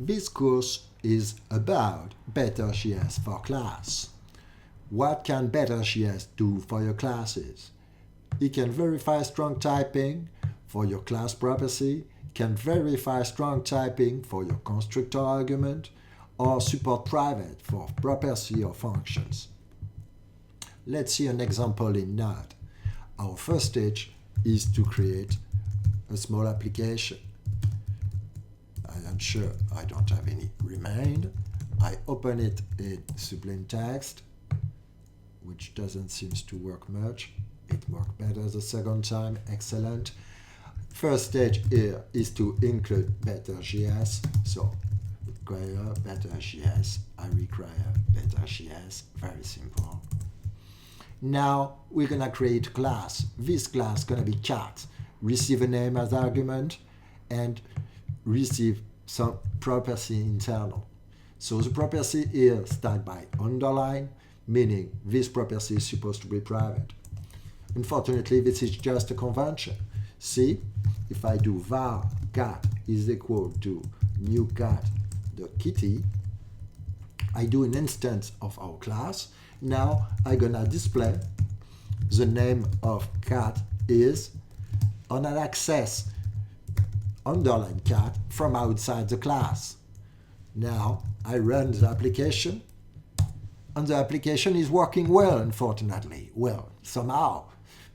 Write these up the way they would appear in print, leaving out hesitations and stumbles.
This course is about Better.js for class. What can Better.js do for your classes? It can verify strong typing for your class property, can verify strong typing for your constructor argument, or support private for property or functions. Let's see an example in Node. Our first stage is to create a small application. I am sure I don't have any remained. I open it in Sublime Text, which doesn't seem to work much. It worked better the second time. Excellent. First stage here is to include Better.js. So require Better.js. I require Better.js. Very simple. Now we're gonna create a class. This class is gonna be cat. Receive a name as argument and receive some property internal. So the property here starts by underline, meaning this property is supposed to be private. Unfortunately, this is just a convention. See, if I do var cat is equal to new cat the kitty, I do an instance of our class. Now I'm gonna display the name of cat is on an access underline cat from outside the class. Now I run the application, and the application is working well, unfortunately. Well, somehow,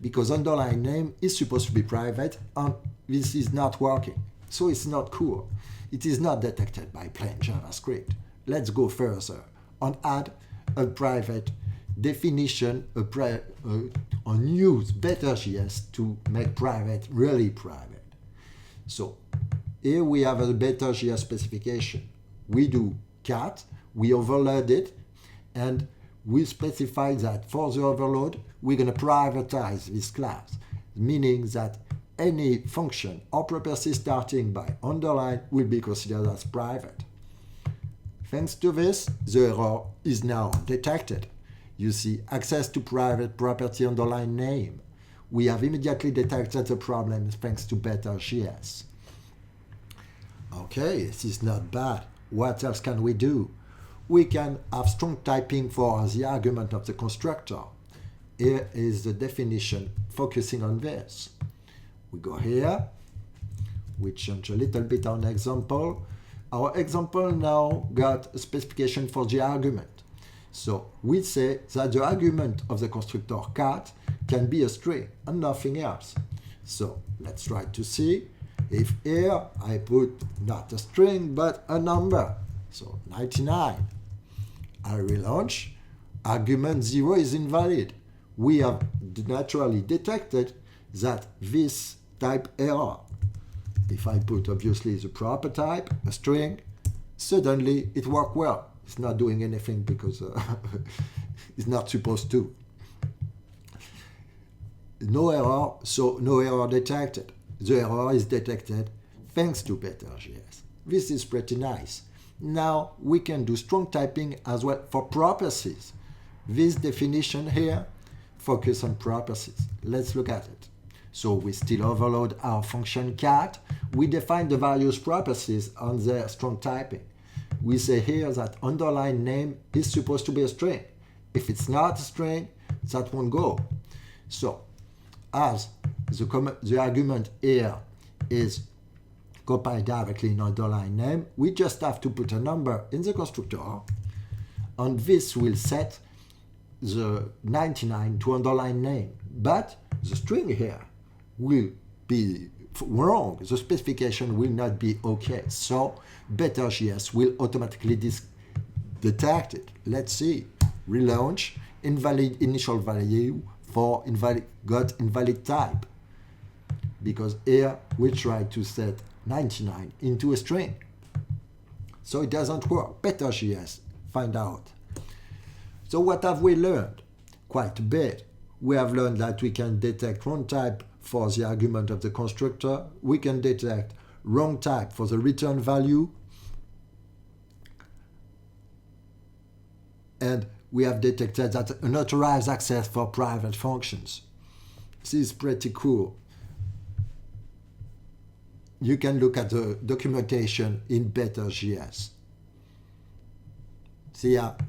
because underline name is supposed to be private, and this is not working. So it's not cool. It is not detected by plain JavaScript. Let's go further and add a private definition, and use Better.js to make private really private. So here we have a Better.js specification. We do cat, we overload it, and we specify that for the overload, we're going to privatize this class, meaning that any function or property starting by underline will be considered as private. Thanks to this, the error is now detected. You see, access to private property underline name. We have immediately detected the problem thanks to Better.js. Okay, this is not bad. What else can we do? We can have strong typing for the argument of the constructor. Here is the definition focusing on this. We go here, we change a little bit on example. Our example now got a specification for the argument. So we say that the argument of the constructor cat can be a string and nothing else. So let's try to see if here I put not a string but a number. So 99. I relaunch. Argument 0 is invalid. We have naturally detected that this type error. If I put obviously the proper type, a string, suddenly it worked well. It's not doing anything because it's not supposed to. No error, so no error detected. The error is detected thanks to Better.js. This is pretty nice. Now we can do strong typing as well for properties. This definition here focuses on properties. Let's look at it. So we still overload our function cat. We define the various properties on their strong typing. We say here that underline name is supposed to be a string. If it's not a string, that won't go. So as the argument here is copied directly in underline name, we just have to put a number in the constructor, and this will set the 99 to underline name. But the string here will be wrong. The specification will not be okay. So Better.js will automatically detect it. Let's see. Relaunch, invalid initial value for got invalid type. Because here we try to set 99 into a string. So it doesn't work. Better.js, find out. So what have we learned? Quite a bit. We have learned that we can detect wrong type for the argument of the constructor. We can detect wrong type for the return value. And we have detected that unauthorized access for private functions. This is pretty cool. you can look at the documentation in Better.js. See ya.